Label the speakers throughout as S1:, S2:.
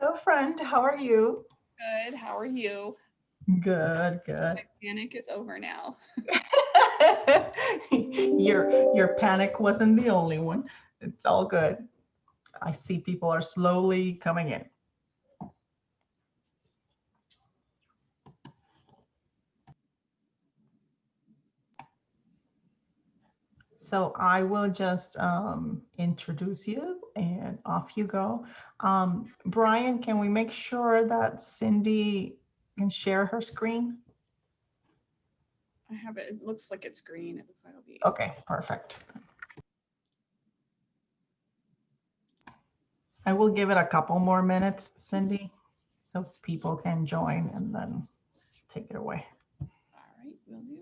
S1: Hello, friend. How are you?
S2: Good. How are you?
S1: Good, good.
S2: My panic is over now.
S1: Your panic wasn't the only one. It's all good. I see people are slowly coming in. So I will just introduce you and off you go. Brian, can we make sure that Cindy can share her screen?
S2: I have it. It looks like it's green. It looks like it'll be.
S1: Okay, perfect. I will give it a couple more minutes, Cindy, so people can join and then take it away.
S2: All right, will do.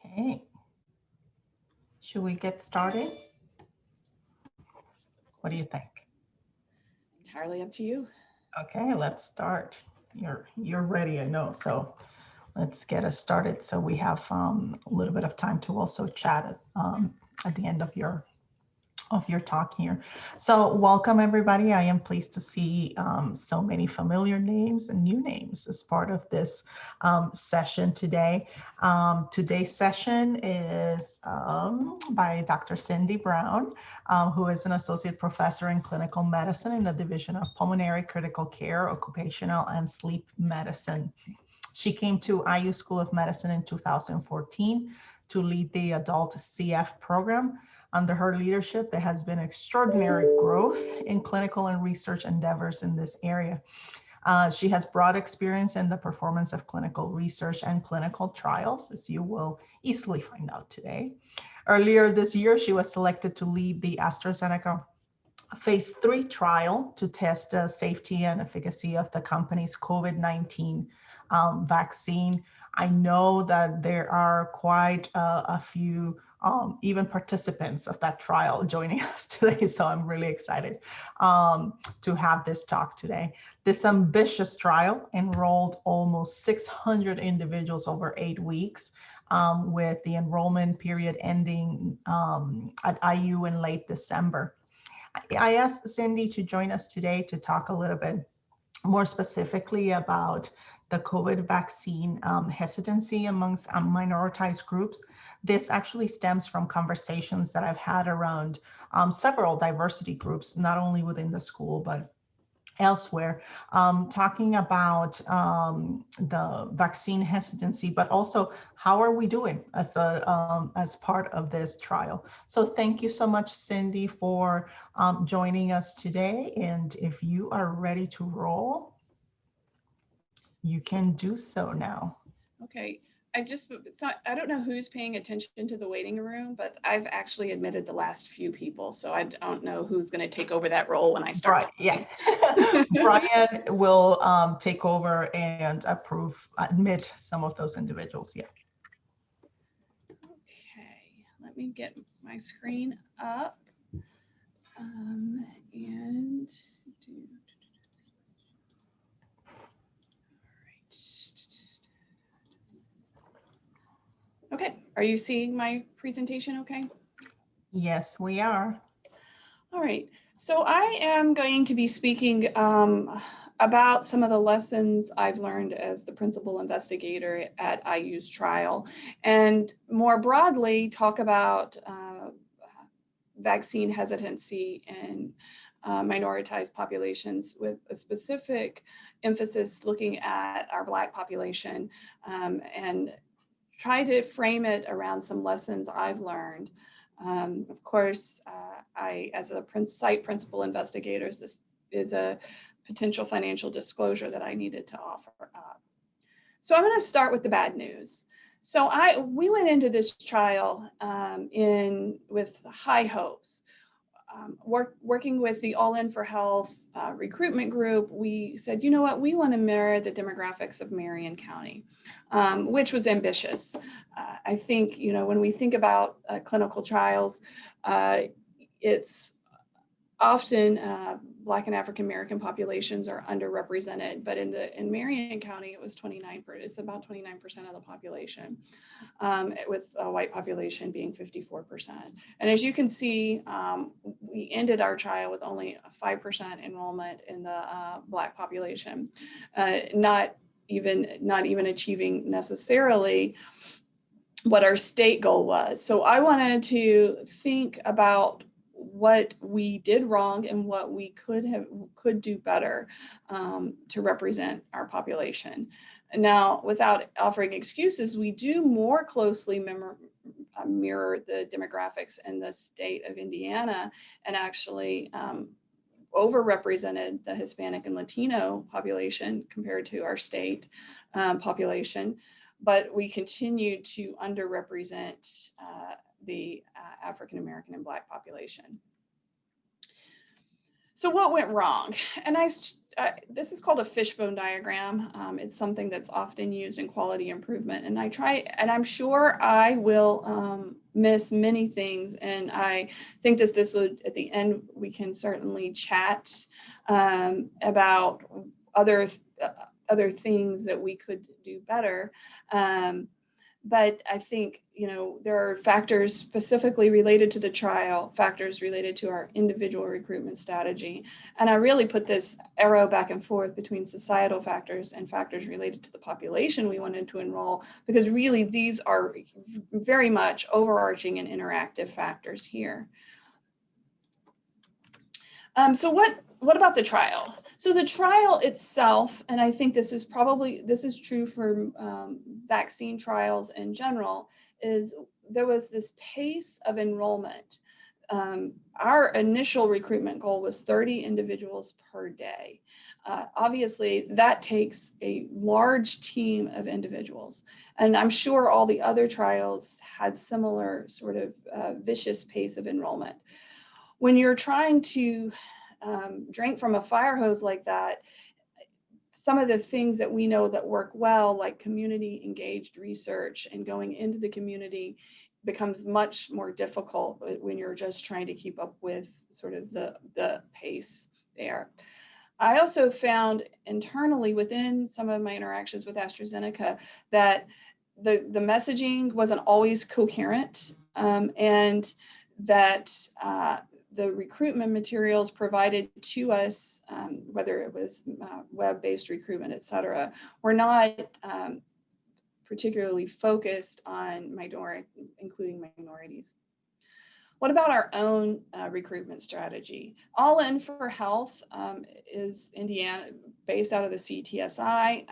S1: Okay, should we get started?
S2: Of
S1: What do you
S2: course,
S1: think?
S2: entirely up to you.
S1: Okay, let's start. You're ready, I know. So let's get us started. So we have a little bit of time to also chat at the end of your talk here. So welcome everybody. I am pleased to see so many familiar names and new names as part of this session today. Today's session is by Dr. Cindy Brown, who is an associate professor in clinical medicine in the Division of Pulmonary Critical Care, Occupational and Sleep Medicine. She came to IU School of Medicine in 2014 to lead the adult CF program. Under her leadership, there has been extraordinary growth in clinical and research endeavors in this area. She has broad experience in the performance of clinical research and clinical trials, as you will easily find out today. Earlier this year, she was selected to lead the AstraZeneca phase 3 trial to test the safety and efficacy of the company's COVID-19 vaccine. I know that there are quite a few even participants of that trial joining us today, so I'm really excited to have this talk today. This ambitious trial enrolled almost 600 individuals over 8 weeks. with the enrollment period ending at IU in late December. I asked Cindy to join us today to talk a little bit more specifically about the COVID vaccine hesitancy amongst minoritized groups. This actually stems from conversations that I've had around several diversity groups, not only within the school, but elsewhere, talking about the vaccine hesitancy, but also how are we doing as part of this trial. So thank you so much, Cindy, for joining us today. And if you are ready to roll, you can do so now.
S2: Okay. I don't know who's paying attention to the waiting room, but I've actually admitted the last few people. So I don't know who's going to take over that role when I start.
S1: Yeah. Brian will take over and admit some of those individuals. Yeah.
S2: Okay. Let me get my screen up. And do. Okay, are you seeing my presentation okay?
S1: Yes, we are.
S2: All right, so I am going to be speaking about some of the lessons I've learned as the principal investigator at IU's trial, and more broadly talk about vaccine hesitancy in minoritized populations with a specific emphasis looking at our Black population and try to frame it around some lessons I've learned. Of course, as a site principal investigator, this is a potential financial disclosure that I needed to offer up. So I'm going to start with the bad news. So we went into this trial with high hopes. Working with the All In for Health recruitment group, we said, you know what, we want to mirror the demographics of Marion County, which was ambitious. I think, you know, when we think about clinical trials, it's often Black and African American populations are underrepresented, but in Marion County, it was 29%. It's about 29% of the population, with a white population being 54%. And as you can see, we ended our trial with only a 5% enrollment in the Black population, not even achieving necessarily what our state goal was. So I wanted to think about what we did wrong and what we could do better to represent our population. Now, without offering excuses, we do more closely mirror the demographics in the state of Indiana, and actually overrepresented the Hispanic and Latino population compared to our state population, but we continue to underrepresent the African American and Black population. So what went wrong? And this is called a fishbone diagram. It's something that's often used in quality improvement. And I'm sure I will miss many things. And I think this would, at the end, we can certainly chat about other things that we could do better. But I think, you know, there are factors specifically related to the trial, factors related to our individual recruitment strategy. And I really put this arrow back and forth between societal factors and factors related to the population we wanted to enroll, because really these are very much overarching and interactive factors here. So what about the trial? So the trial itself, and I think this is true for vaccine trials in general, is there was this pace of enrollment. Our initial recruitment goal was 30 individuals per day. Obviously, that takes a large team of individuals. And I'm sure all the other trials had similar sort of vicious pace of enrollment. When you're trying to drink from a fire hose like that, some of the things that we know that work well, like community engaged research and going into the community, becomes much more difficult when you're just trying to keep up with sort of the pace there. I also found internally within some of my interactions with AstraZeneca that the messaging wasn't always coherent, and that the recruitment materials provided to us, whether it was web-based recruitment, et cetera, were not particularly focused on including minorities. What about our own recruitment strategy? All In for Health is Indiana, based out of the CTSI.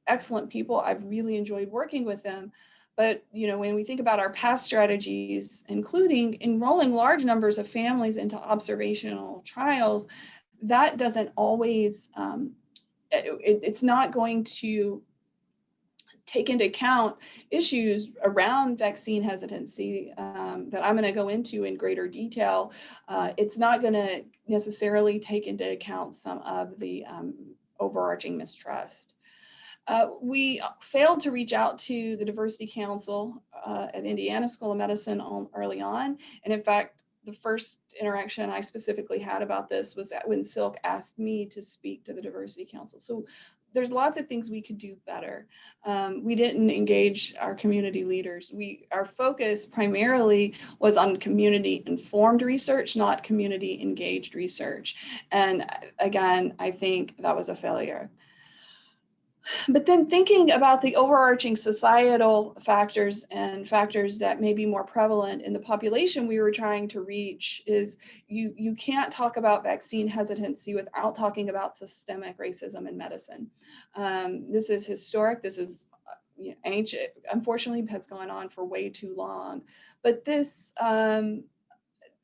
S2: Excellent people. I've really enjoyed working with them. But when we think about our past strategies, including enrolling large numbers of families into observational trials, that doesn't always, it's not going to take into account issues around vaccine hesitancy that I'm going to go into in greater detail. It's not going to necessarily take into account some of the overarching mistrust. We failed to reach out to the Diversity Council at Indiana School of Medicine early on. And in fact, the first interaction I specifically had about this was when Silk asked me to speak to the Diversity Council. So there's lots of things we could do better. We didn't engage our community leaders. Our focus primarily was on community informed research, not community engaged research. And again, I think that was a failure. But then thinking about the overarching societal factors and factors that may be more prevalent in the population we were trying to reach is you can't talk about vaccine hesitancy without talking about systemic racism in medicine. This is historic. This is ancient. Unfortunately, has gone on for way too long. But this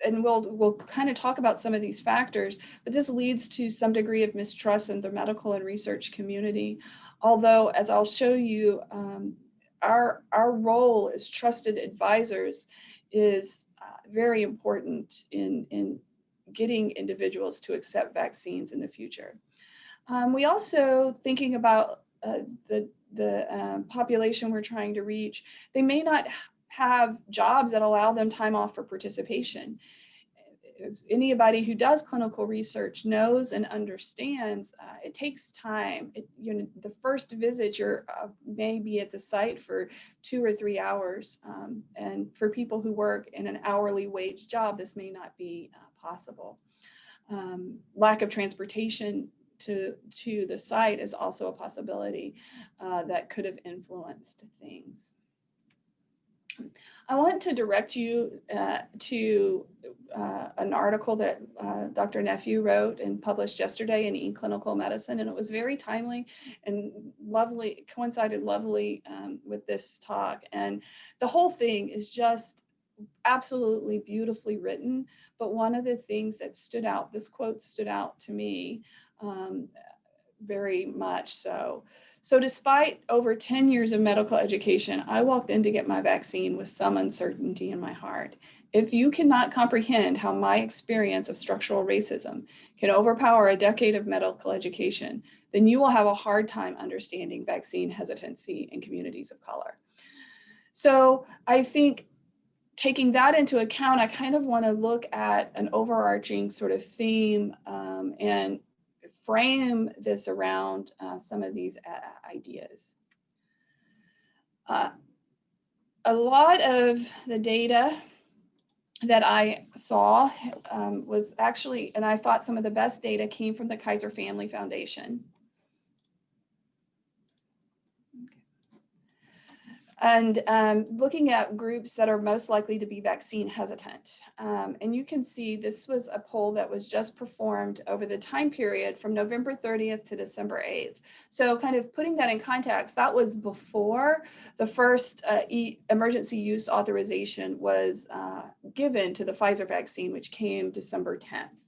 S2: and we'll kind of talk about some of these factors, but this leads to some degree of mistrust in the medical and research community. Although, as I'll show you, our role as trusted advisors is very important in getting individuals to accept vaccines in the future. We also, thinking about the population we're trying to reach, they may not have jobs that allow them time off for participation. Anybody who does clinical research knows and understands it takes time. The first visit, you're may be at the site for 2 or 3 hours, and for people who work in an hourly wage job, this may not be possible. Lack of transportation to the site is also a possibility that could have influenced things. I want to direct you to an article that Dr. Nephew wrote and published yesterday in eClinical Medicine, and it was very timely and lovely, coincided lovely with this talk. And the whole thing is just absolutely beautifully written, but one of the things that stood out, this quote stood out to me very much so. So despite over 10 years of medical education, I walked in to get my vaccine with some uncertainty in my heart. If you cannot comprehend how my experience of structural racism can overpower a decade of medical education, then you will have a hard time understanding vaccine hesitancy in communities of color. So I think taking that into account, I kind of want to look at an overarching sort of theme and frame this around some of these ideas. A lot of the data that I saw was actually, and I thought some of the best data came from the Kaiser Family Foundation. And looking at groups that are most likely to be vaccine hesitant. And you can see this was a poll that was just performed over the time period from November 30th to December 8th. So kind of putting that in context, that was before the first emergency use authorization was given to the Pfizer vaccine, which came December 10th.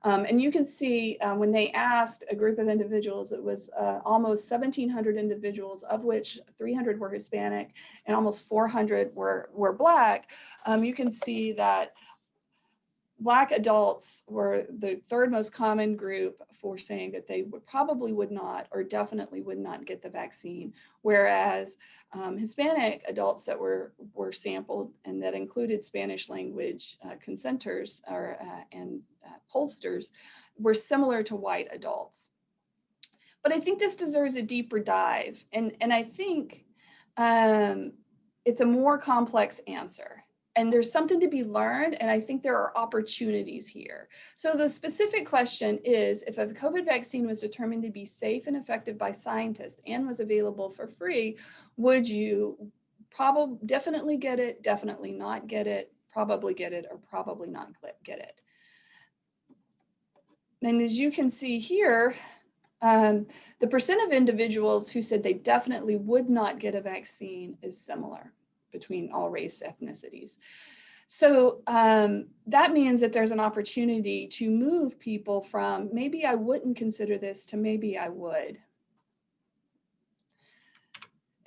S2: And you can see when they asked a group of individuals, it was almost 1,700 individuals, of which 300 were Hispanic and almost 400 were Black. You can see that Black adults were the third most common group for saying that they probably would not or definitely would not get the vaccine, whereas Hispanic adults that were sampled and that included Spanish language consenters and pollsters were similar to white adults. But I think this deserves a deeper dive, and I think it's a more complex answer. And there's something to be learned, and I think there are opportunities here. So the specific question is, if a COVID vaccine was determined to be safe and effective by scientists and was available for free, would you definitely get it, definitely not get it, probably get it, or probably not get it? And as you can see here, the percent of individuals who said they definitely would not get a vaccine is similar between all race ethnicities. So that means that there's an opportunity to move people from maybe I wouldn't consider this to maybe I would.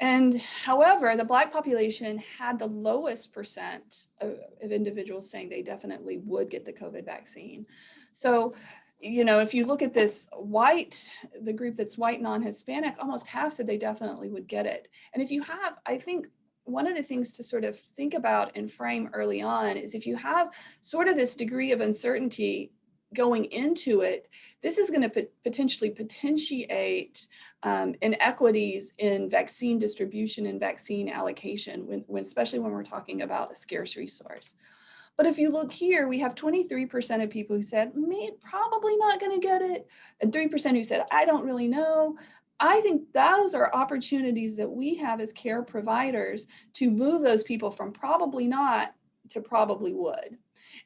S2: And however, the Black population had the lowest percent of individuals saying they definitely would get the COVID vaccine. So, you know, if you look at this the group that's white, non-Hispanic, almost half said they definitely would get it. And if you have, I think one of the things to sort of think about and frame early on is if you have sort of this degree of uncertainty going into it, this is going to potentially potentiate inequities in vaccine distribution and vaccine allocation, especially when we're talking about a scarce resource. But if you look here, we have 23% of people who said, probably not going to get it, and 3% who said, I don't really know. I think those are opportunities that we have as care providers to move those people from probably not to probably would.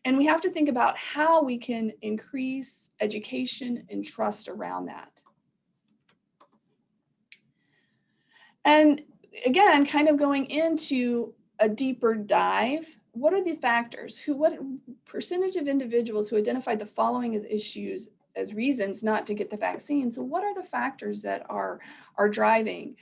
S2: And we have to think about how we can increase education and trust around that. And again, kind of going into a deeper dive, what are the factors? What percentage of individuals who identified the following as issues as reasons not to get the vaccine? So what are the factors that are driving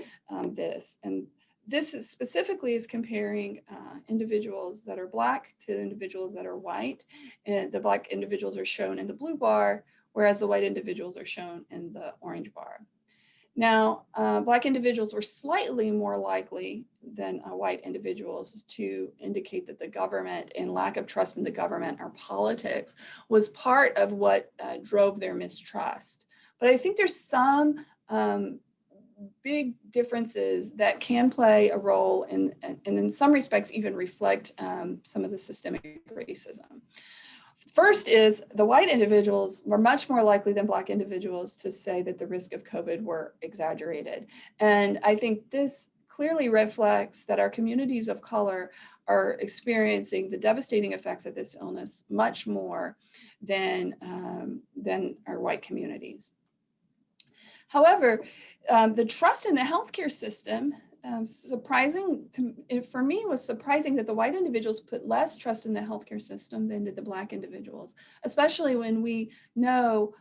S2: this? And this is specifically is comparing individuals that are Black to individuals that are white. And the Black individuals are shown in the blue bar, whereas the white individuals are shown in the orange bar. Now, Black individuals were slightly more likely than white individuals to indicate that the government and lack of trust in the government or politics was part of what drove their mistrust. But I think there's some big differences that can play a role and in some respects even reflect some of the systemic racism. First is the white individuals were much more likely than Black individuals to say that the risk of COVID were exaggerated. And I think this clearly reflects that our communities of color are experiencing the devastating effects of this illness much more than our white communities. However, the trust in the healthcare system, for me, was surprising that the white individuals put less trust in the healthcare system than did the Black individuals, especially when we know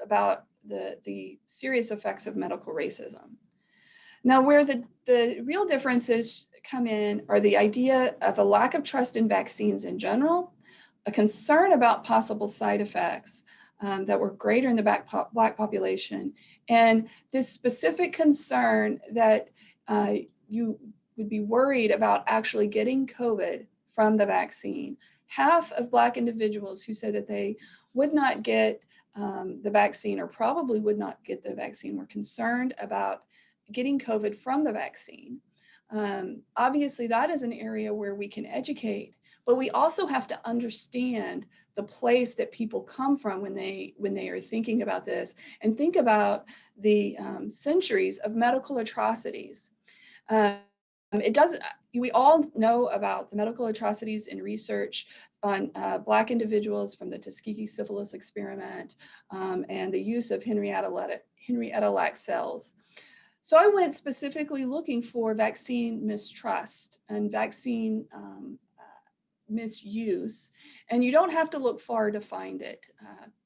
S2: about the serious effects of medical racism. Now, where the real differences come in are the idea of a lack of trust in vaccines in general, a concern about possible side effects that were greater in the Black population, and this specific concern that you would be worried about actually getting COVID from the vaccine. Half of Black individuals who said that they would not get the vaccine or probably would not get the vaccine were concerned about getting COVID from the vaccine. Obviously, that is an area where we can educate, but we also have to understand the place that people come from when they are thinking about this, and think about the centuries of medical atrocities. We all know about the medical atrocities in research on Black individuals from the Tuskegee syphilis experiment and the use of Henrietta-Lacks cells. So I went specifically looking for vaccine mistrust and vaccine misuse, and you don't have to look far to find it.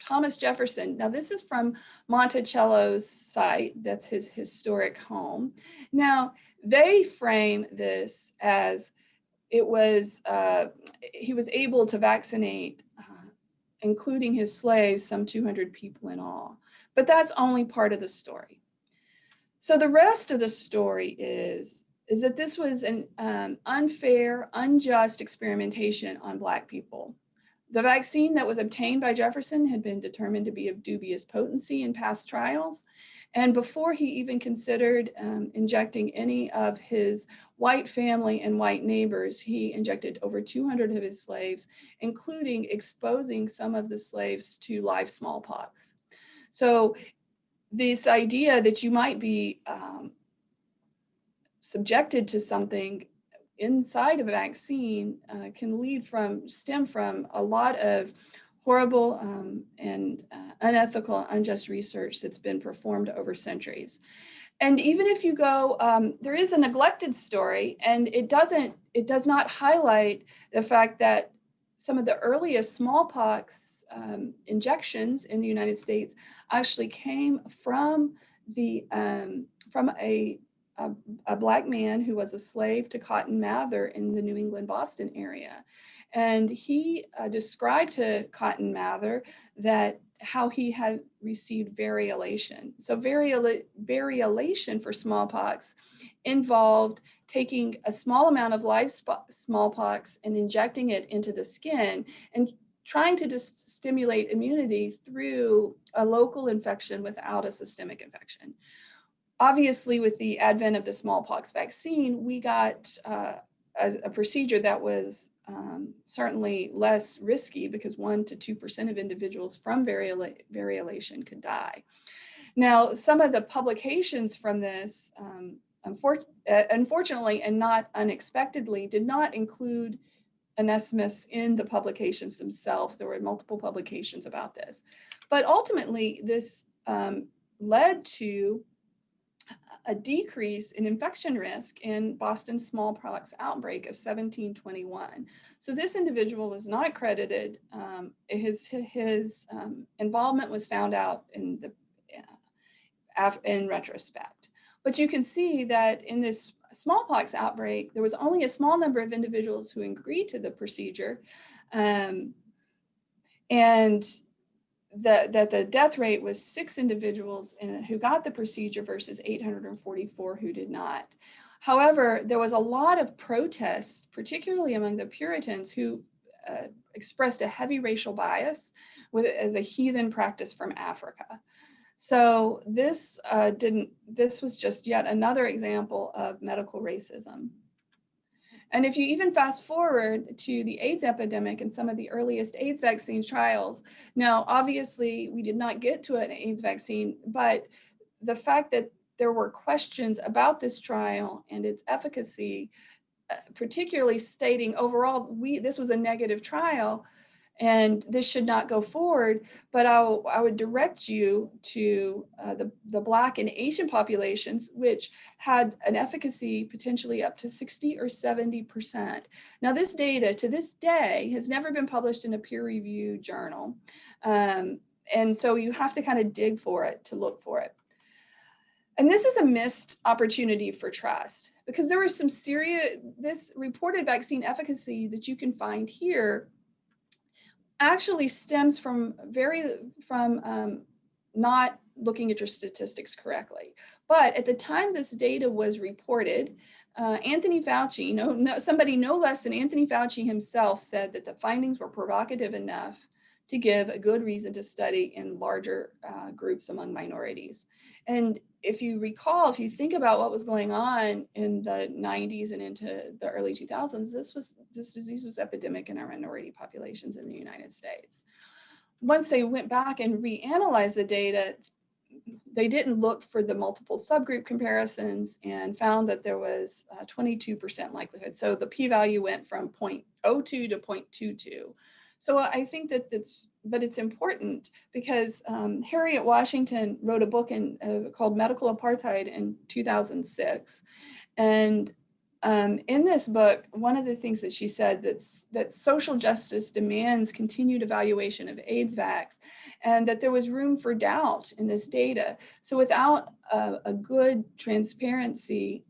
S2: Thomas Jefferson, now this is from Monticello's site, that's his historic home. Now they frame this as he was able to vaccinate, including his slaves, some 200 people in all, but that's only part of the story. So the rest of the story is that this was an unfair, unjust experimentation on Black people. The vaccine that was obtained by Jefferson had been determined to be of dubious potency in past trials. And before he even considered injecting any of his white family and white neighbors, he injected over 200 of his slaves, including exposing some of the slaves to live smallpox. So this idea that you might be subjected to something inside of a vaccine can stem from a lot of horrible and unethical, unjust research that's been performed over centuries. And even if you go, there is a neglected story, and it does not highlight the fact that some of the earliest smallpox injections in the United States actually came from a Black man who was a slave to Cotton Mather in the New England, Boston area. And he described to Cotton Mather that how he had received variolation. So variolation for smallpox involved taking a small amount of live smallpox and injecting it into the skin and trying to just stimulate immunity through a local infection without a systemic infection. Obviously, with the advent of the smallpox vaccine, we got a procedure that was certainly less risky, because 1% to 2% of individuals from variolation could die. Now, some of the publications from this, unfortunately and not unexpectedly, did not include anesmus in the publications themselves. There were multiple publications about this. But ultimately, this led to a decrease in infection risk in Boston's smallpox outbreak of 1721. So this individual was not credited. His involvement was found out in retrospect. But you can see that in this smallpox outbreak, there was only a small number of individuals who agreed to the procedure, and that the death rate was 6 individuals who got the procedure versus 844 who did not. However, there was a lot of protests, particularly among the Puritans, who expressed a heavy racial bias as a heathen practice from Africa. So this was just yet another example of medical racism. And if you even fast forward to the AIDS epidemic and some of the earliest AIDS vaccine trials, now obviously we did not get to an AIDS vaccine, but the fact that there were questions about this trial and its efficacy, particularly stating overall this was a negative trial and this should not go forward, but I would direct you to the Black and Asian populations, which had an efficacy potentially up to 60 or 70%. Now, this data to this day has never been published in a peer-reviewed journal. And so you have to kind of dig for it to look for it. And this is a missed opportunity for trust, because there was some this reported vaccine efficacy that you can find here actually stems from not looking at your statistics correctly. But at the time this data was reported, Anthony Fauci, somebody no less than Anthony Fauci himself, said that the findings were provocative enough to give a good reason to study in larger groups among minorities. And if you recall, if you think about what was going on in the 90s and into the early 2000s, this disease was epidemic in our minority populations in the United States. Once they went back and reanalyzed the data, they didn't look for the multiple subgroup comparisons and found that there was a 22% likelihood. So the p-value went from 0.02 to 0.22. So I think but it's important because Harriet Washington wrote a book called Medical Apartheid in 2006. And in this book, one of the things that she said that social justice demands continued evaluation of AIDS vax, and that there was room for doubt in this data. So without a good transparency,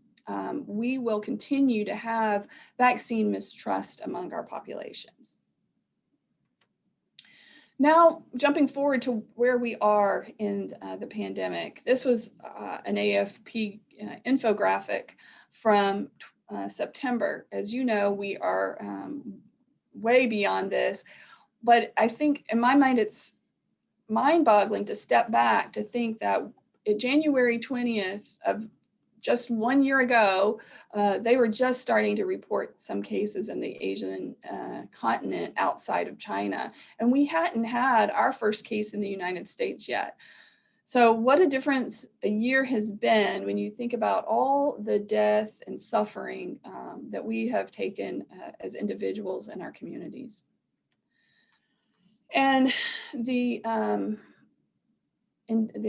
S2: we will continue to have vaccine mistrust among our populations. Now, jumping forward to where we are in the pandemic, this was an AFP infographic from September. As you know, we are way beyond this. but I think in my mind, it's mind-boggling to step back to think that January 20th of just 1 year ago, they were just starting to report some cases in the Asian continent outside of China. And we hadn't had our first case in the United States yet. So what a difference a year has been when you think about all the death and suffering that we have taken as individuals in our communities. And the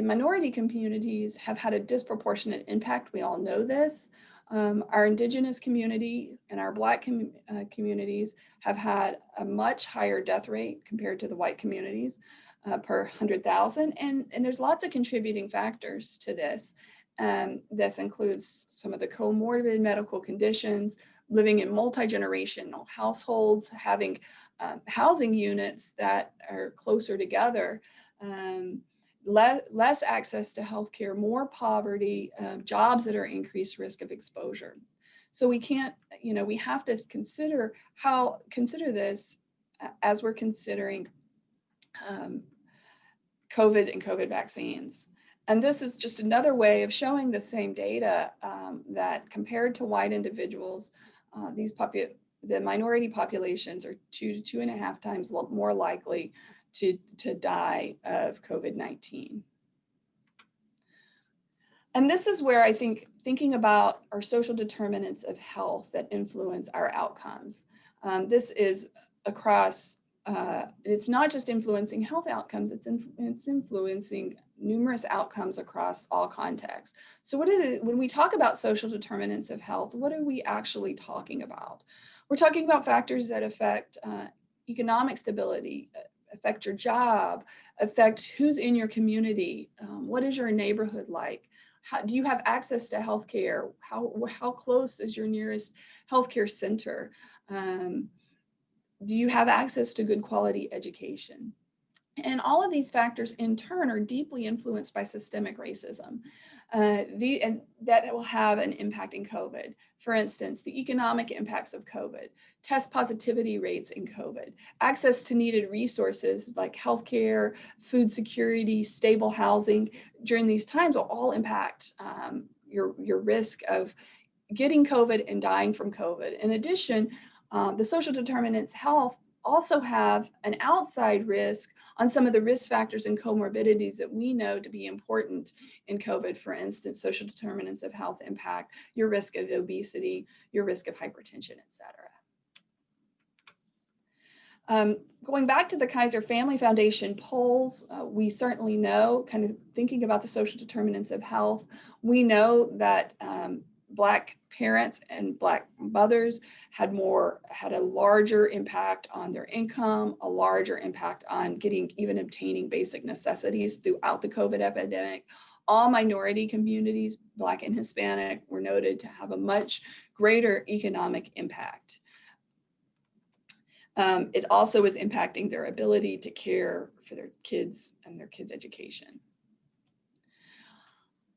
S2: minority communities have had a disproportionate impact. We all know this. Our indigenous community and our Black communities have had a much higher death rate compared to the white communities per 100,000. And there's lots of contributing factors to this. This includes some of the comorbid medical conditions, living in multi-generational households, having housing units that are closer together, less access to healthcare, more poverty, jobs that are increased risk of exposure. So we can't, we have to consider this as we're considering COVID and COVID vaccines. And this is just another way of showing the same data that compared to white individuals, the minority populations are 2 to 2.5 times more likely to die of COVID-19. And this is where I think thinking about our social determinants of health that influence our outcomes. This is across, it's not just influencing health outcomes, it's influencing numerous outcomes across all contexts. So when we talk about social determinants of health, what are we actually talking about? We're talking about factors that affect economic stability, affect your job, affect who's in your community, what is your neighborhood like? Do you have access to healthcare? How close is your nearest healthcare center? Do you have access to good quality education? And all of these factors in turn are deeply influenced by systemic racism, and that will have an impact in COVID. For instance, the economic impacts of COVID, test positivity rates in COVID, access to needed resources like healthcare, food security, stable housing during these times will all impact your risk of getting COVID and dying from COVID. In addition, the social determinants health also have an outside risk on some of the risk factors and comorbidities that we know to be important in COVID. For instance, social determinants of health impact your risk of obesity, your risk of hypertension, et cetera. Going back to the Kaiser Family Foundation polls, we certainly know, kind of thinking about the social determinants of health, we know that Black parents and Black mothers had a larger impact on their income, a larger impact on even obtaining basic necessities throughout the COVID epidemic. All minority communities, Black and Hispanic, were noted to have a much greater economic impact. It also is impacting their ability to care for their kids and their kids' education.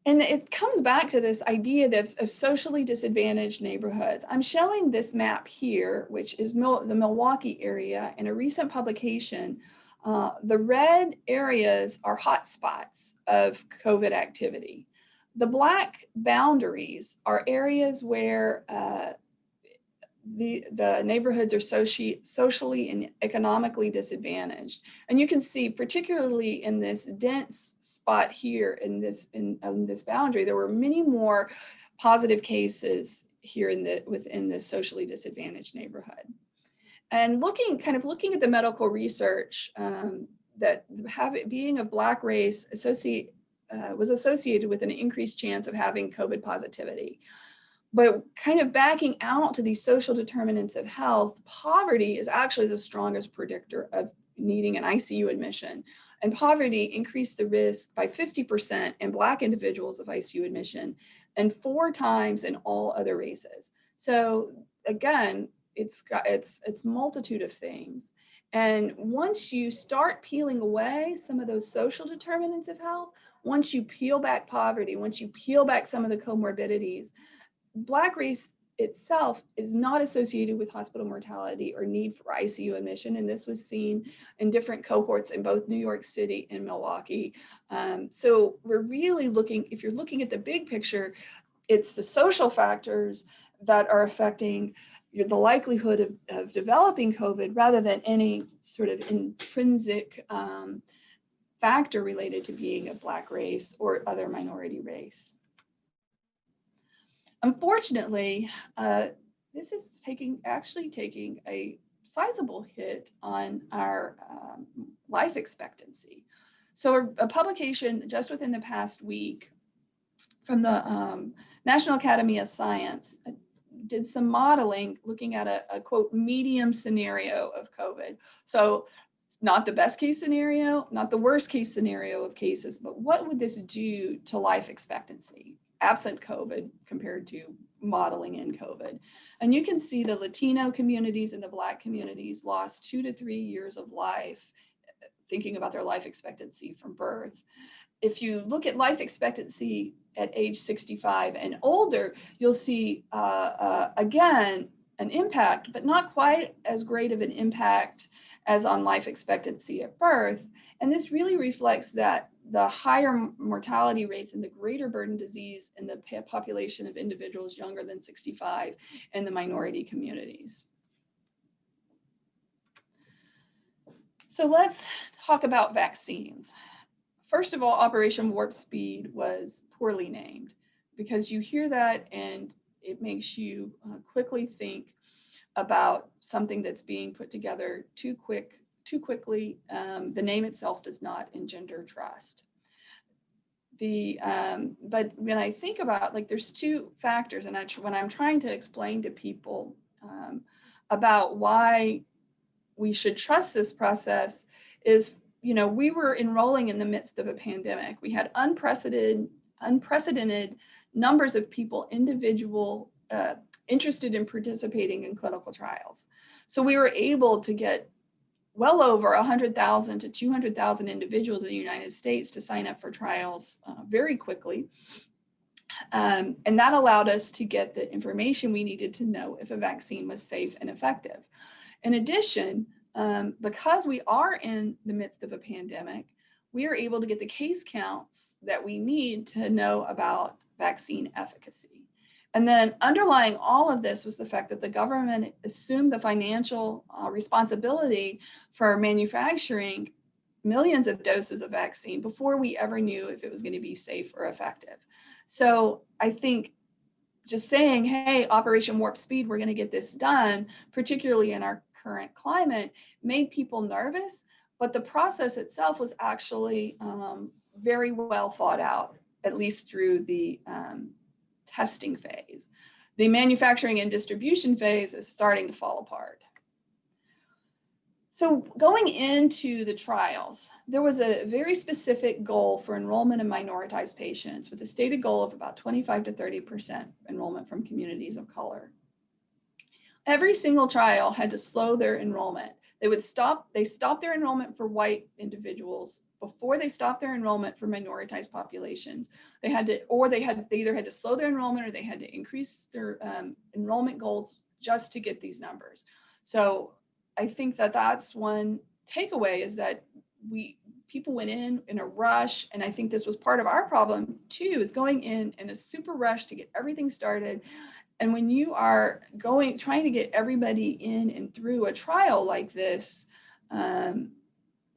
S2: And it comes back to this idea of socially disadvantaged neighborhoods. I'm showing this map here, which is the Milwaukee area. In a recent publication, the red areas are hotspots of COVID activity. The black boundaries are areas where the neighborhoods are socially and economically disadvantaged. And you can see, particularly in this dense spot here in this boundary, there were many more positive cases here within this socially disadvantaged neighborhood. And looking at the medical research that being of Black race was associated with an increased chance of having COVID positivity. But kind of backing out to these social determinants of health, poverty is actually the strongest predictor of needing an ICU admission. And poverty increased the risk by 50% in Black individuals of ICU admission and 4 times in all other races. So again, it's multitude of things. And once you start peeling away some of those social determinants of health, once you peel back poverty, once you peel back some of the comorbidities, Black race itself is not associated with hospital mortality or need for ICU admission. And this was seen in different cohorts in both New York City and Milwaukee. So we're really looking, if you're looking at the big picture, it's the social factors that are affecting the likelihood of developing COVID rather than any sort of intrinsic factor related to being a Black race or other minority race. Unfortunately, this is actually taking a sizable hit on our life expectancy. So a publication just within the past week from the National Academy of Science did some modeling looking at a quote medium scenario of COVID. So it's not the best case scenario, not the worst case scenario of cases, but what would this do to life expectancy absent COVID compared to modeling in COVID? And you can see the Latino communities and the Black communities lost 2 to 3 years of life thinking about their life expectancy from birth. If you look at life expectancy at age 65 and older, you'll see, again, an impact, but not quite as great of an impact as on life expectancy at birth. And this really reflects that the higher mortality rates and the greater burden disease in the population of individuals younger than 65 in the minority communities. So let's talk about vaccines. First of all, Operation Warp Speed was poorly named because you hear that and it makes you quickly think about something that's being put together too quickly. The name itself does not engender trust. But when I think about, like, there's two factors, and when I'm trying to explain to people about why we should trust this process is, we were enrolling in the midst of a pandemic. We had unprecedented numbers of people, interested in participating in clinical trials. So we were able to get well over 100,000 to 200,000 individuals in the United States to sign up for trials very quickly. And that allowed us to get the information we needed to know if a vaccine was safe and effective. In addition, because we are in the midst of a pandemic, we are able to get the case counts that we need to know about vaccine efficacy. And then underlying all of this was the fact that the government assumed the financial responsibility for manufacturing millions of doses of vaccine before we ever knew if it was going to be safe or effective. So I think just saying, hey, Operation Warp Speed, we're going to get this done, particularly in our current climate, made people nervous, but the process itself was actually very well thought out, at least through the testing phase. The manufacturing and distribution phase is starting to fall apart. So going into the trials, there was a very specific goal for enrollment of minoritized patients with a stated goal of about 25 to 30% enrollment from communities of color. Every single trial had to slow their enrollment. They stopped their enrollment for white individuals before they stopped their enrollment for minoritized populations. They either had to slow their enrollment or they had to increase their enrollment goals just to get these numbers. So I think that that's one takeaway, is that people went in a rush, and I think this was part of our problem too, is going in a super rush to get everything started. And when you are trying to get everybody in and through a trial like this,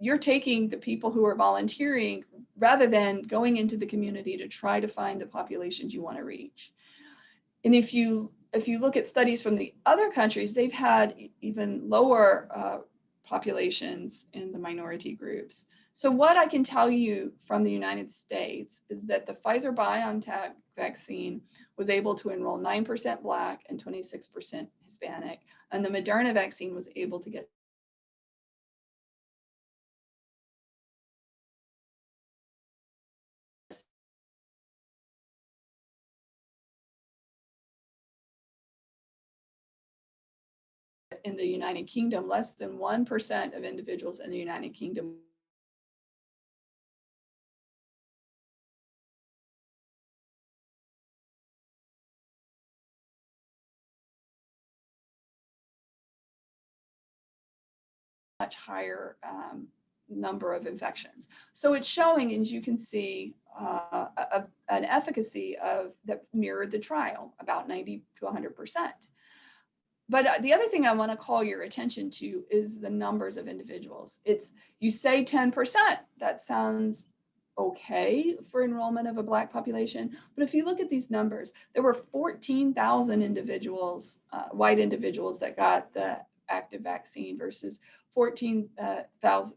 S2: you're taking the people who are volunteering rather than going into the community to try to find the populations you want to reach. And if you look at studies from the other countries, they've had even lower populations in the minority groups. So what I can tell you from the United States is that the Pfizer-BioNTech vaccine was able to enroll 9% Black and 26% Hispanic, and the Moderna vaccine was able to get in the United Kingdom, less than 1% of individuals in the United Kingdom much higher number of infections. So it's showing, as you can see, an efficacy that mirrored the trial, about 90 to 100%. But the other thing I want to call your attention to is the numbers of individuals. You say 10%, that sounds okay for enrollment of a Black population. But if you look at these numbers, there were 14,000 individuals, white individuals that got the active vaccine versus 14,000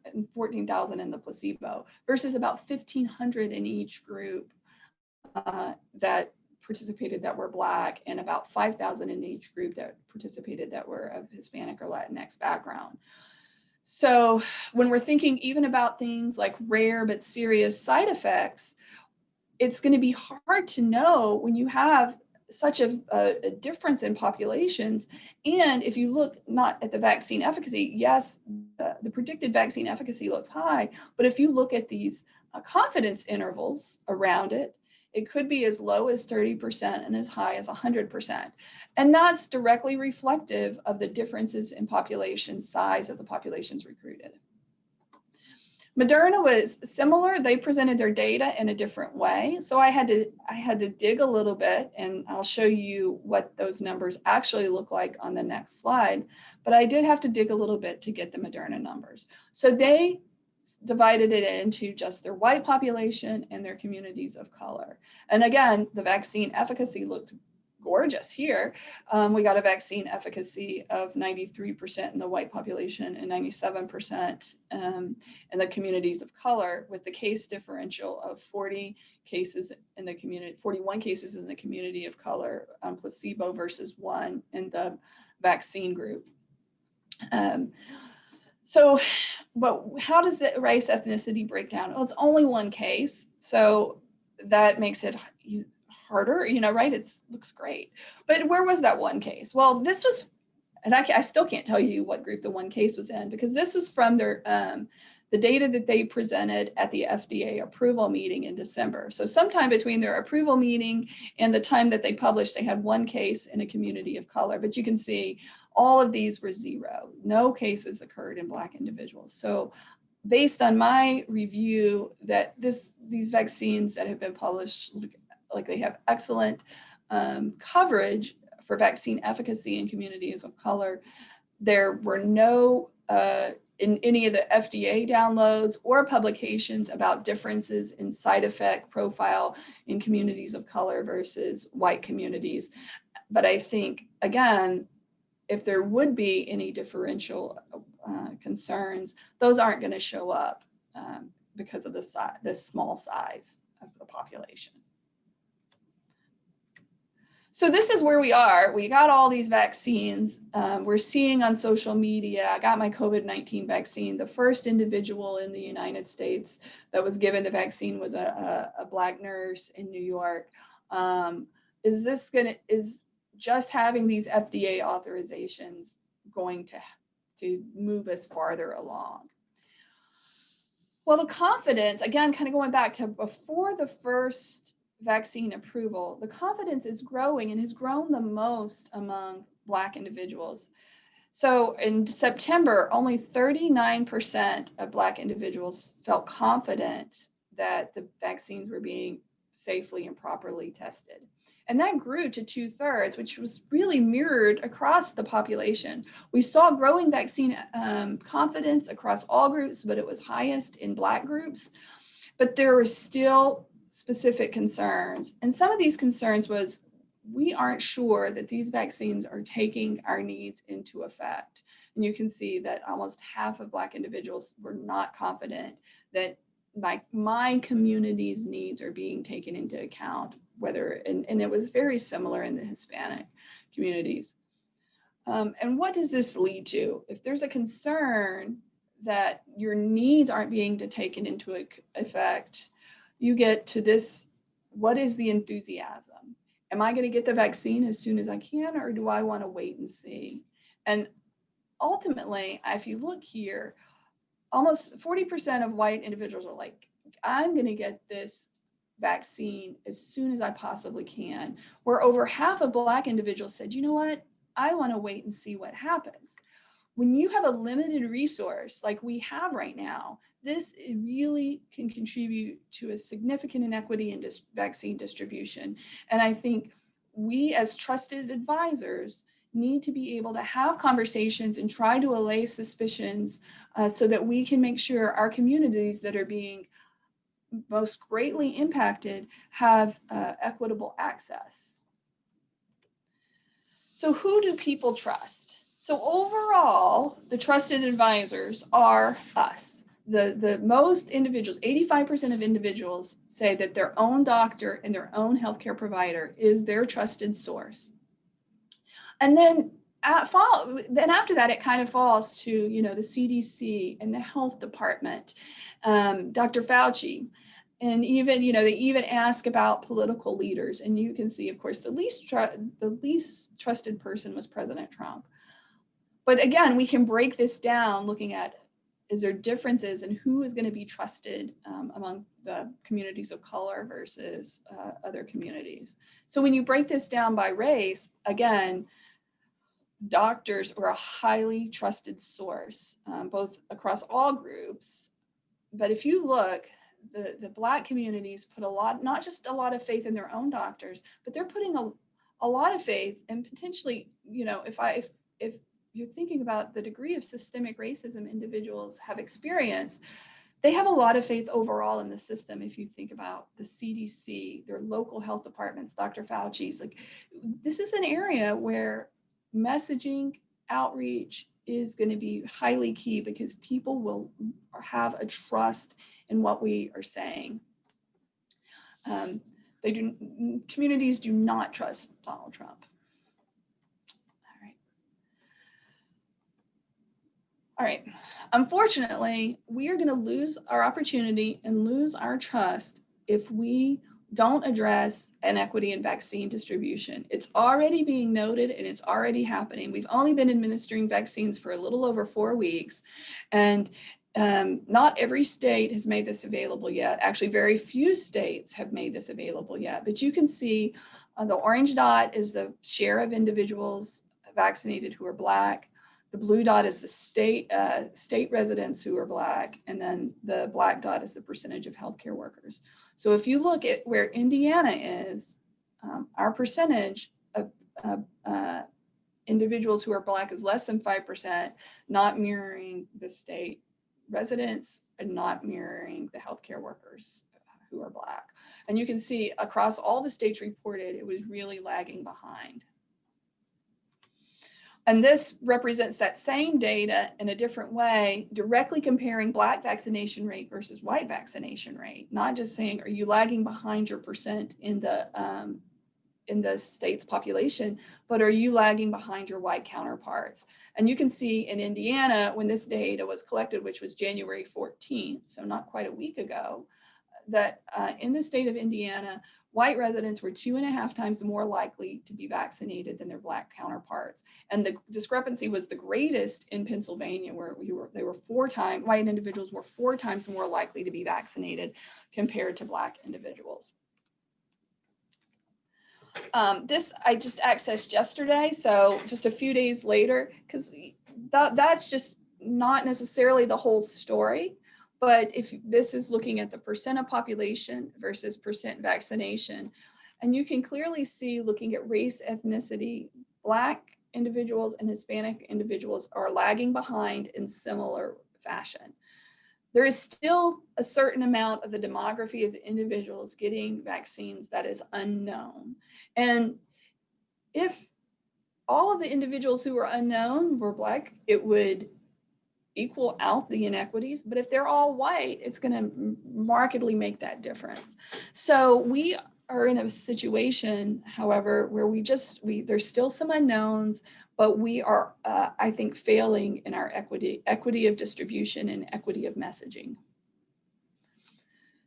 S2: in the placebo, versus about 1,500 in each group that participated that were Black, and about 5,000 in each group that participated that were of Hispanic or Latinx background. So when we're thinking even about things like rare but serious side effects, it's going to be hard to know when you have such a difference in populations. And if you look not at the vaccine efficacy, yes, the predicted vaccine efficacy looks high, but if you look at these confidence intervals around it, it could be as low as 30% and as high as 100%. And that's directly reflective of the differences in population size of the populations recruited. Moderna was similar. They presented their data in a different way. So I had to dig a little bit, and I'll show you what those numbers actually look like on the next slide. But I did have to dig a little bit to get the Moderna numbers. So they divided it into just their white population and their communities of color. And again, the vaccine efficacy looked gorgeous here. We got a vaccine efficacy of 93% in the white population and 97% in the communities of color, with the case differential of 41 cases in the community of color on placebo versus 1 in the vaccine group. But how does the race ethnicity break down? Well, it's only one case, so that makes it harder, right? It looks great. But where was that one case? Well, this was, and I still can't tell you what group the one case was in, because this was from their the data that they presented at the FDA approval meeting in December. So sometime between their approval meeting and the time that they published, they had one case in a community of color. But you can see all of these were 0. No cases occurred in Black individuals. So based on my review, that these vaccines that have been published look like they have excellent coverage for vaccine efficacy in communities of color. There were no in any of the FDA downloads or publications about differences in side effect profile in communities of color versus white communities. But I think, again, if there would be any differential concerns, those aren't going to show up because of the small size of the population. So this is where we are. We got all these vaccines. We're seeing on social media, I got my COVID-19 vaccine. The first individual in the United States that was given the vaccine was a Black nurse in New York. Is just having these FDA authorizations going to move us farther along? Well, the confidence, again, kind of going back to before the first vaccine approval, the confidence is growing and has grown the most among Black individuals. So in September, only 39% of Black individuals felt confident that the vaccines were being safely and properly tested. And that grew to 2/3, which was really mirrored across the population. We saw growing vaccine confidence across all groups, but it was highest in Black groups. But there were still specific concerns. And some of these concerns was, we aren't sure that these vaccines are taking our needs into effect. And you can see that almost half of Black individuals were not confident that my community's needs are being taken into account, and it was very similar in the Hispanic communities. And what does this lead to? If there's a concern that your needs aren't being taken into effect, you get to this: what is the enthusiasm? Am I going to get the vaccine as soon as I can, or do I want to wait and see? And ultimately, if you look here, almost 40% of white individuals are like, I'm going to get this vaccine as soon as I possibly can, where over half of Black individuals said, you know what, I want to wait and see what happens. When you have a limited resource like we have right now, this really can contribute to a significant inequity in vaccine distribution. And I think we as trusted advisors need to be able to have conversations and try to allay suspicions so that we can make sure our communities that are being most greatly impacted have equitable access. So who do people trust? So overall, the trusted advisors are us. The most individuals, 85% of individuals say that their own doctor and their own healthcare provider is their trusted source. And then after that, it kind of falls to, you know, the CDC and the health department, Dr. Fauci. And even, you know, they even ask about political leaders. And you can see, of course, the least trusted person was President Trump. But again, we can break this down looking at, is there differences in who is going to be trusted among the communities of color versus other communities. So when you break this down by race, again, doctors are a highly trusted source, both across all groups. But if you look, the Black communities put not just a lot of faith in their own doctors, but they're putting a lot of faith, and potentially, you know, if you're thinking about the degree of systemic racism individuals have experienced, they have a lot of faith overall in the system. If you think about the CDC, their local health departments, Dr. Fauci's, like, this is an area where messaging, outreach is going to be highly key because people will have a trust in what we are saying. Communities do not trust Donald Trump. All right. Unfortunately, we are going to lose our opportunity and lose our trust if we don't address inequity in vaccine distribution. It's already being noted and it's already happening. We've only been administering vaccines for a little over 4 weeks, and not every state has made this available yet. Actually, very few states have made this available yet. But you can see the orange dot is the share of individuals vaccinated who are Black. The blue dot is the state residents who are Black, and then the black dot is the percentage of healthcare workers. So if you look at where Indiana is, our percentage of individuals who are Black is less than 5%, not mirroring the state residents and not mirroring the healthcare workers who are Black. And you can see across all the states reported, it was really lagging behind. And this represents that same data in a different way, directly comparing Black vaccination rate versus white vaccination rate, not just saying, are you lagging behind your percent in the state's population, but are you lagging behind your white counterparts? And you can see in Indiana, when this data was collected, which was January 14th, so not quite a week ago, that in the state of Indiana, white residents were 2.5 times more likely to be vaccinated than their Black counterparts. And the discrepancy was the greatest in Pennsylvania, where white individuals were 4 times more likely to be vaccinated compared to Black individuals. This I just accessed yesterday, so just a few days later, because that's just not necessarily the whole story. But if this is looking at the percent of population versus percent vaccination, and you can clearly see, looking at race, ethnicity, Black individuals and Hispanic individuals are lagging behind in similar fashion. There is still a certain amount of the demography of the individuals getting vaccines that is unknown. And if all of the individuals who are unknown were Black, it would equal out the inequities. But if they're all white, it's going to markedly make that different. So we are in a situation, however, where there's still some unknowns, but we are, I think, failing in our equity of distribution and equity of messaging.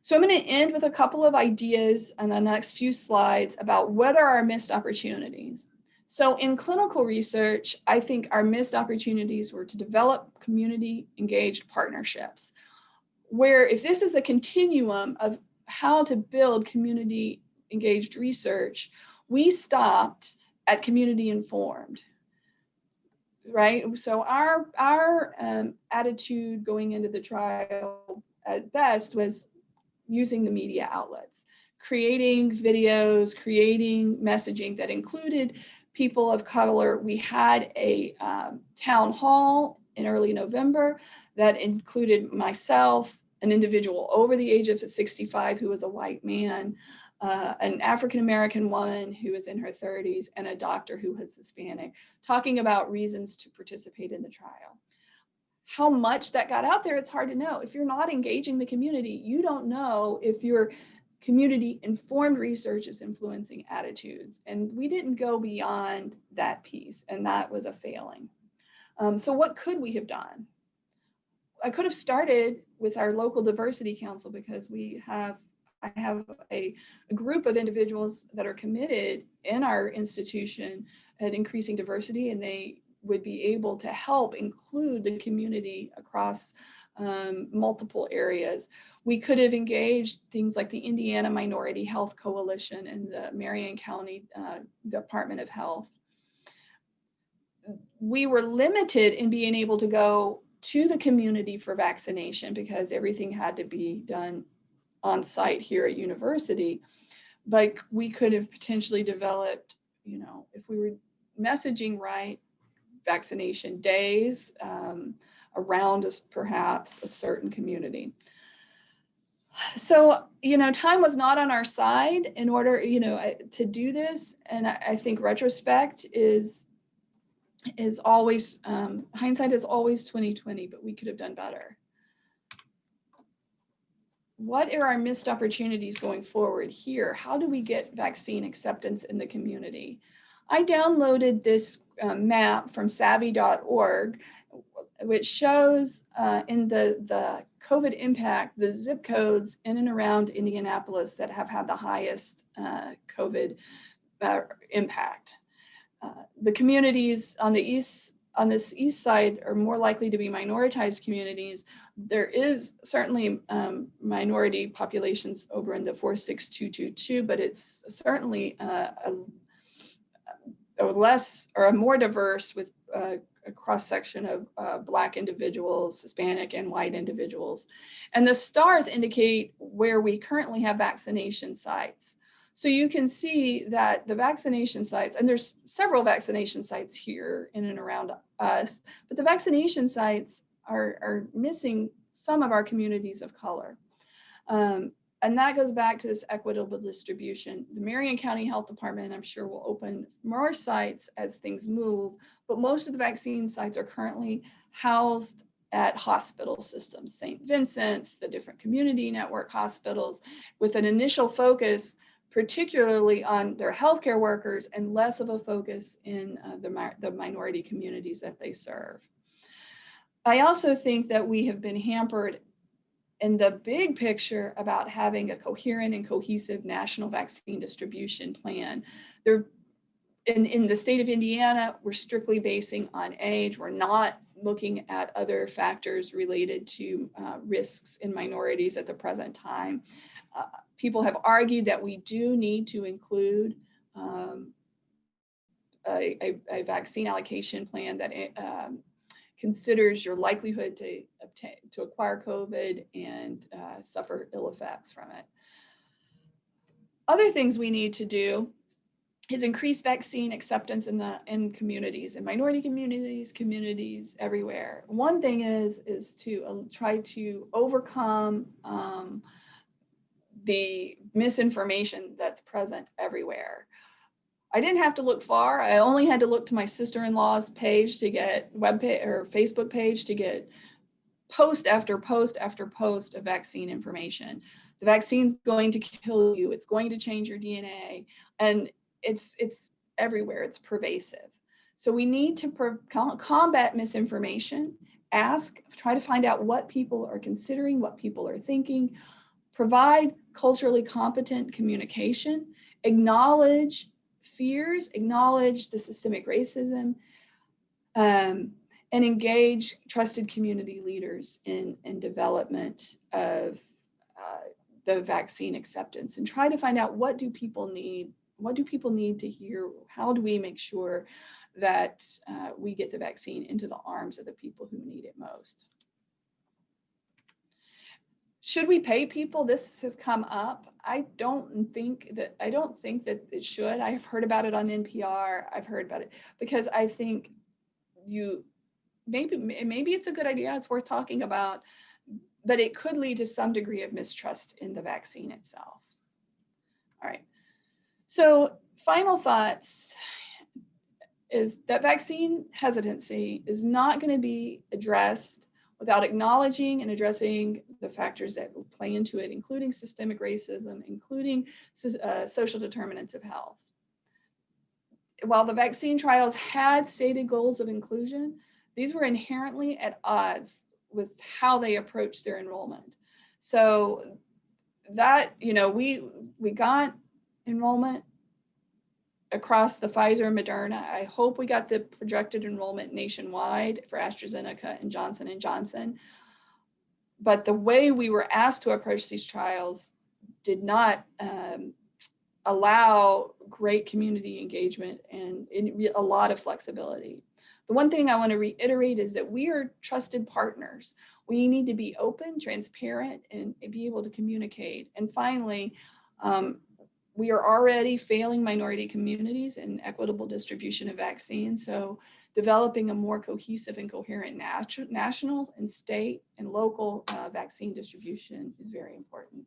S2: So I'm going to end with a couple of ideas on the next few slides about what are our missed opportunities. So in clinical research, I think our missed opportunities were to develop community-engaged partnerships, where if this is a continuum of how to build community-engaged research, we stopped at community-informed. right? So our attitude going into the trial at best was using the media outlets, creating videos, creating messaging that included people of color. We had a town hall in early November that included myself, an individual over the age of 65 who was a white man, an African-American woman who was in her 30s, and a doctor who was Hispanic, talking about reasons to participate in the trial. How much that got out there, it's hard to know. If you're not engaging the community, you don't know if your community informed research is influencing attitudes. And we didn't go beyond that piece, and that was a failing. So what could we have done? I could have started with our local diversity council, because I have a group of individuals that are committed in our institution at increasing diversity, and they would be able to help include the community across multiple areas. We could have engaged things like the Indiana Minority Health Coalition and the Marion County Department of Health. We were limited in being able to go to the community for vaccination because everything had to be done on site here at university. But we could have potentially developed, if we were messaging right, vaccination days around perhaps a certain community. So, time was not on our side in order, to do this. And I think retrospect is always, hindsight is always 2020, but we could have done better. What are our missed opportunities going forward here? How do we get vaccine acceptance in the community? I downloaded this map from savvy.org, which shows in the COVID impact, the zip codes in and around Indianapolis that have had the highest COVID impact. The communities on this east side are more likely to be minoritized communities. There is certainly minority populations over in the 46222, but it's certainly a less or a more diverse with a cross section of Black individuals, Hispanic and white individuals. And the stars indicate where we currently have vaccination sites. So you can see that the vaccination sites, and there's several vaccination sites here in and around us, but the vaccination sites are missing some of our communities of color. And that goes back to this equitable distribution. The Marion County Health Department, I'm sure, will open more sites as things move, but most of the vaccine sites are currently housed at hospital systems, St. Vincent's, the different community network hospitals, with an initial focus particularly on their healthcare workers and less of a focus in the minority communities that they serve. I also think that we have been hampered in the big picture about having a coherent and cohesive national vaccine distribution plan. In the state of Indiana, we're strictly basing on age. We're not looking at other factors related to risks in minorities at the present time. People have argued that we do need to include a vaccine allocation plan that considers your likelihood to acquire COVID and suffer ill effects from it. Other things we need to do is increase vaccine acceptance in communities, in minority communities everywhere. One thing is to try to overcome the misinformation that's present everywhere. I didn't have to look far. I only had to look to my sister-in-law's page to get Facebook page to get post after post after post of vaccine information. The vaccine's going to kill you. It's going to change your DNA. And it's everywhere. It's pervasive. So we need to combat misinformation, try to find out what people are considering, what people are thinking, provide culturally competent communication, acknowledge fears, acknowledge the systemic racism, and engage trusted community leaders in development of the vaccine acceptance, and try to find out what do people need to hear, how do we make sure that we get the vaccine into the arms of the people who need it most. Should we pay people? This has come up. I don't think that it should. I've heard about it on NPR. I've heard about it because I think maybe it's a good idea. It's worth talking about, but it could lead to some degree of mistrust in the vaccine itself. All right. So final thoughts is that vaccine hesitancy is not going to be addressed without acknowledging and addressing the factors that play into it, including systemic racism, including social determinants of health. While the vaccine trials had stated goals of inclusion, these were inherently at odds with how they approached their enrollment. So that, we got enrollment across the Pfizer and Moderna. I hope we got the projected enrollment nationwide for AstraZeneca and Johnson & Johnson. But the way we were asked to approach these trials did not allow great community engagement and a lot of flexibility. The one thing I want to reiterate is that we are trusted partners. We need to be open, transparent, and be able to communicate. And finally, we are already failing minority communities in equitable distribution of vaccines. So developing a more cohesive and coherent national and state and local vaccine distribution is very important.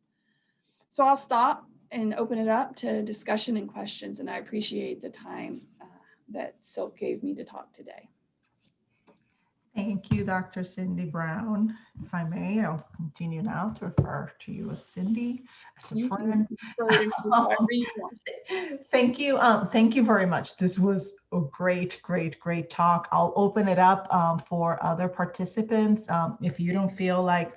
S2: So I'll stop and open it up to discussion and questions. And I appreciate the time that Silk gave me to talk today.
S1: Thank you, Dr. Cindy Brown. If I may, I'll continue now to refer to you as Cindy, as a friend. Thank you. Thank you very much. This was a great talk. I'll open it up for other participants. If you don't feel like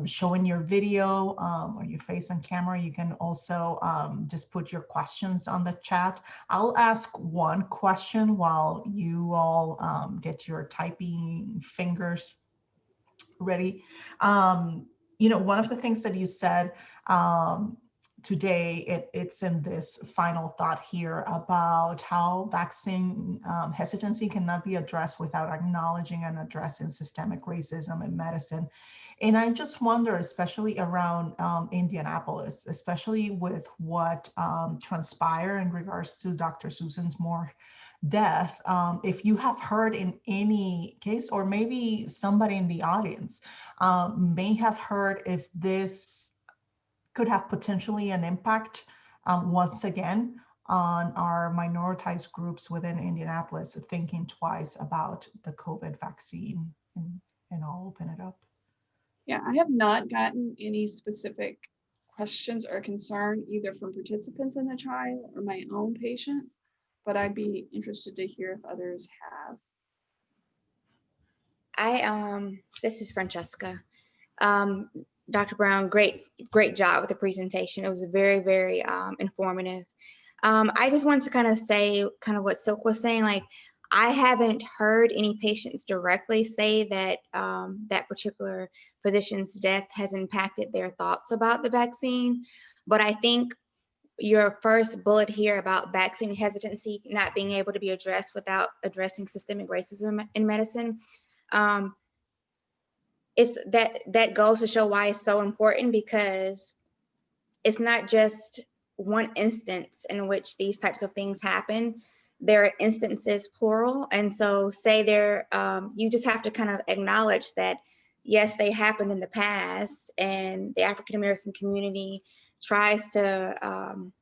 S1: showing your video or your face on camera, you can also just put your questions on the chat. I'll ask one question while you all get your typing fingers ready. One of the things that you said today, it's in this final thought here about how vaccine hesitancy cannot be addressed without acknowledging and addressing systemic racism in medicine. And I just wonder, especially around Indianapolis, especially with what transpired in regards to Dr. Susan Moore's death, if you have heard in any case, or maybe somebody in the audience may have heard if this could have potentially an impact once again on our minoritized groups within Indianapolis thinking twice about the COVID vaccine, and I'll open it up.
S2: Yeah, I have not gotten any specific questions or concern either from participants in the trial or my own patients, but I'd be interested to hear if others have.
S3: This is Francesca. Dr. Brown, great job with the presentation. It was very, very informative. I just wanted to kind of say what Silk was saying, like, I haven't heard any patients directly say that that particular physician's death has impacted their thoughts about the vaccine. But I think your first bullet here about vaccine hesitancy not being able to be addressed without addressing systemic racism in medicine, that goes to show why it's so important, because it's not just one instance in which these types of things happen. There are instances plural, and so you just have to kind of acknowledge that yes, they happened in the past, and the African American community tries to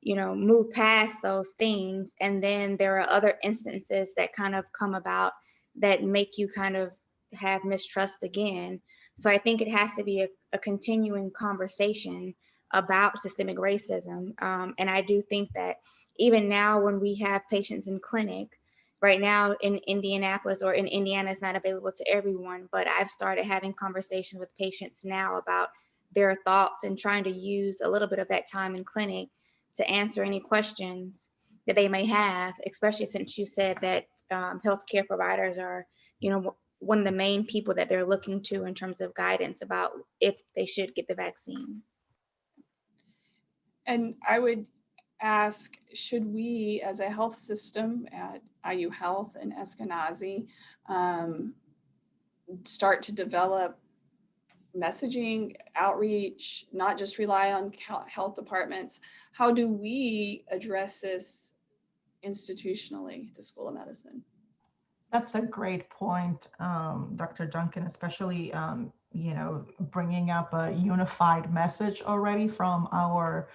S3: move past those things, and then there are other instances that kind of come about that make you kind of have mistrust again. So I think it has to be a continuing conversation about systemic racism. And I do think that even now when we have patients in clinic, right now in Indianapolis or in Indiana, it's not available to everyone, but I've started having conversations with patients now about their thoughts and trying to use a little bit of that time in clinic to answer any questions that they may have, especially since you said that healthcare providers are, one of the main people that they're looking to in terms of guidance about if they should get the vaccine.
S2: And I would ask, should we as a health system at IU Health and Eskenazi start to develop messaging, outreach, not just rely on health departments? How do we address this institutionally, the School of Medicine?
S1: That's a great point, Dr. Duncan, especially, bringing up a unified message already from our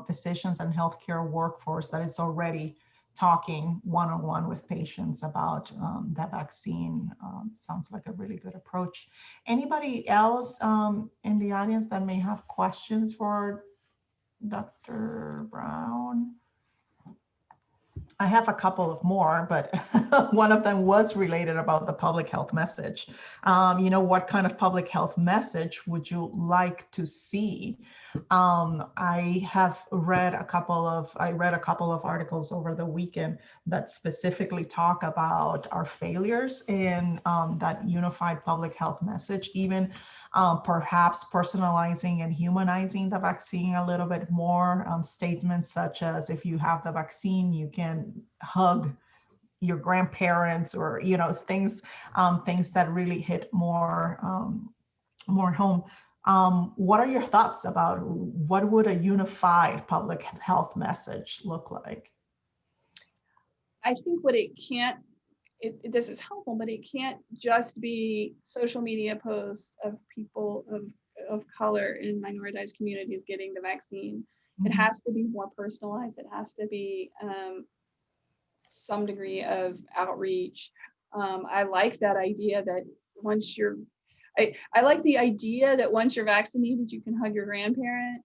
S1: physicians and healthcare workforce that is already talking one-on-one with patients about the vaccine. Sounds like a really good approach. Anybody else in the audience that may have questions for Dr. Brown? I have a couple of more, but one of them was related about the public health message. What kind of public health message would you like to see? I read a couple of articles over the weekend that specifically talk about our failures in that unified public health message, even perhaps personalizing and humanizing the vaccine a little bit more. Statements such as, if you have the vaccine, you can hug your grandparents, or things that really hit more home. What are your thoughts about what would a unified public health message look like?
S2: I think what it can't, this is helpful, but it can't just be social media posts of people of color in minoritized communities getting the vaccine. It has to be more personalized. It has to be some degree of outreach. I like that idea that once you're, I like the idea that once you're vaccinated, you can hug your grandparent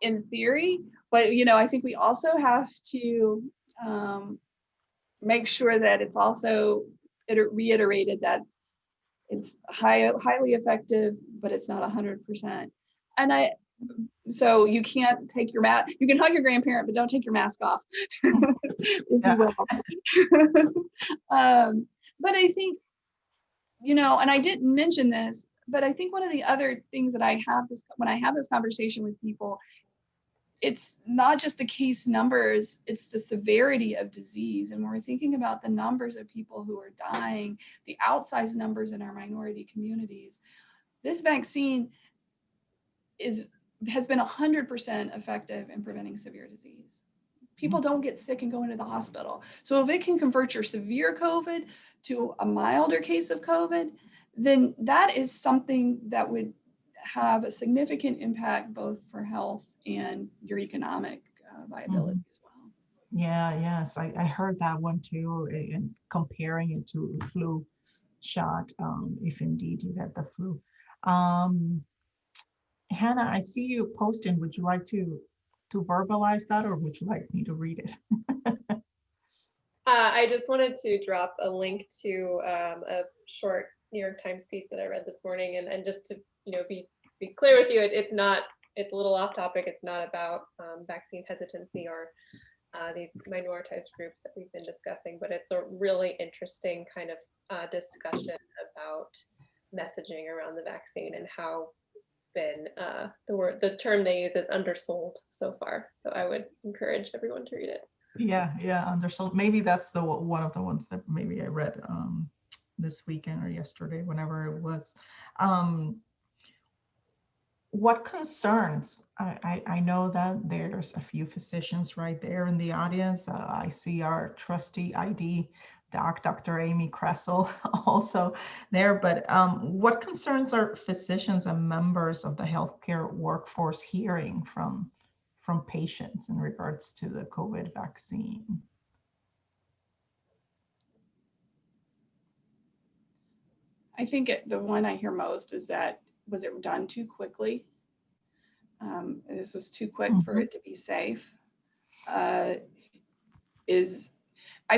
S2: in theory, but I think we also have to make sure that it's also reiterated that it's highly effective, but it's not 100%. And so you can't take your mask, you can hug your grandparent, but don't take your mask off, if you will. But I think, and I didn't mention this, but I think one of the other things that when I have this conversation with people, it's not just the case numbers, it's the severity of disease. And when we're thinking about the numbers of people who are dying, the outsized numbers in our minority communities, this vaccine has been 100% effective in preventing severe disease. People don't get sick and go into the hospital. So if it can convert your severe COVID to a milder case of COVID, then that is something that would have a significant impact both for health and your economic viability as well.
S1: Yeah, yes, I heard that one too, and comparing it to flu shot, if indeed you get the flu. Hannah, I see you posting. Would you like to verbalize that, or would you like me to read it?
S4: I just wanted to drop a link to a short New York Times piece that I read this morning, and just to be clear with you, it's a little off topic. It's not about vaccine hesitancy or these minoritized groups that we've been discussing, but it's a really interesting kind of discussion about messaging around the vaccine and how it's been the term they use is undersold so far. So I would encourage everyone to read it.
S1: Yeah, undersold. Maybe that's one of the ones that maybe I read this weekend or yesterday, whenever it was. What concerns? I know that there's a few physicians right there in the audience. I see our trusty ID doc, Dr. Amy Kressel, also there. But what concerns are physicians and members of the healthcare workforce hearing from patients in regards to the COVID vaccine?
S2: I think the one I hear most is that, was it done too quickly? This was too quick for it to be safe. I've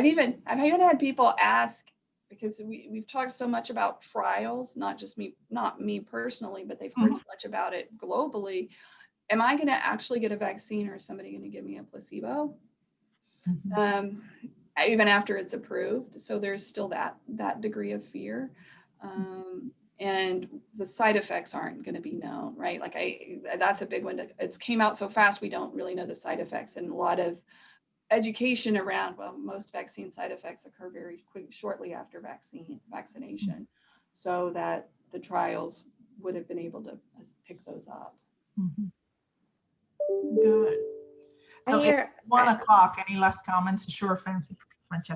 S2: even had people ask, because we've talked so much about trials, not me personally, but they've heard so much about it globally. Am I going to actually get a vaccine, or is somebody going to give me a placebo? Even after it's approved. So there's still that degree of fear. and the side effects aren't going to be known, right? Like that's a big one. It came out so fast, we don't really know the side effects, and a lot of education around, well, most vaccine side effects occur very quick, shortly after vaccination, so that the trials would have been able to pick those up.
S1: Mhm. Good. So it's
S3: hear
S1: 1 o'clock. Any last comments? Sure, Francesca.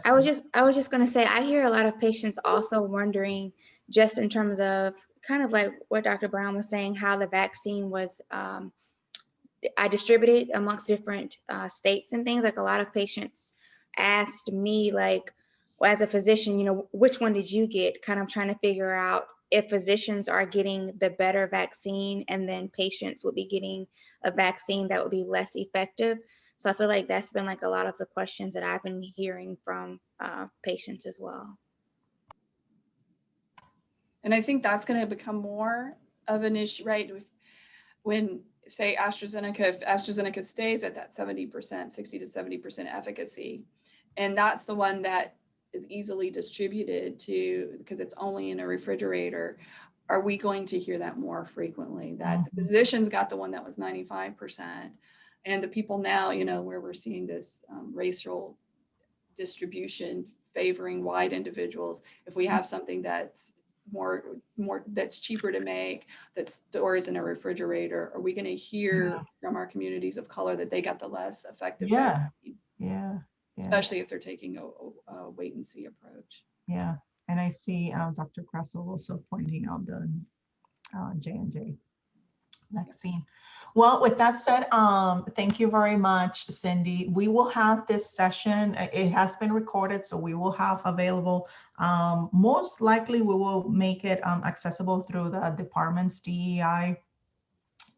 S3: I was just going to say, I hear a lot of patients also wondering, just in terms of kind of like what Dr. Brown was saying, how the vaccine was I distributed amongst different states and things. Like a lot of patients asked me, like, well, as a physician, you know, which one did you get? Kind of trying to figure out if physicians are getting the better vaccine and then patients would be getting a vaccine that would be less effective. So I feel like that's been like a lot of the questions that I've been hearing from patients as well.
S2: And I think that's going to become more of an issue, right? When, say, AstraZeneca, if AstraZeneca stays at that 70%, 60 to 70% efficacy, and that's the one that is easily distributed to, because it's only in a refrigerator, are we going to hear that more frequently? That the physicians got the one that was 95%, and the people now, you know, where we're seeing this racial distribution favoring white individuals, if we have something that's more that's cheaper to make, that stores in a refrigerator, are we going to hear from our communities of color that they got the less effective vaccine?
S1: Yeah.
S2: Especially if they're taking a wait and see approach.
S1: Yeah. And I see Dr. Kressel also pointing out the J&J vaccine. Well, with that said, thank you very much, Cindy. We will have this session. It has been recorded, so we will have available. Most likely, we will make it accessible through the department's DEI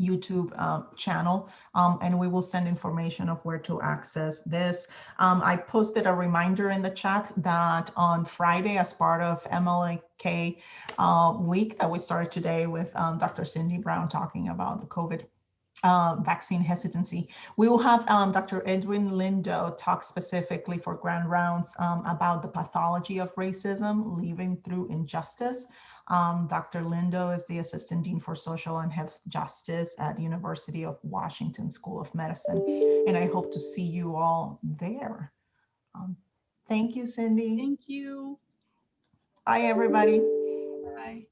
S1: YouTube channel, and we will send information of where to access this. I posted a reminder in the chat that on Friday, as part of MLK week that we started today with Dr. Cynthia Brown talking about the COVID vaccine hesitancy, we will have Dr. Edwin Lindo talk specifically for Grand Rounds about the pathology of racism, living through injustice. Dr. Lindo is the Assistant Dean for Social and Health Justice at University of Washington School of Medicine, and I hope to see you all there. Thank you, Cindy.
S2: Thank you.
S1: Bye, everybody.
S2: Bye.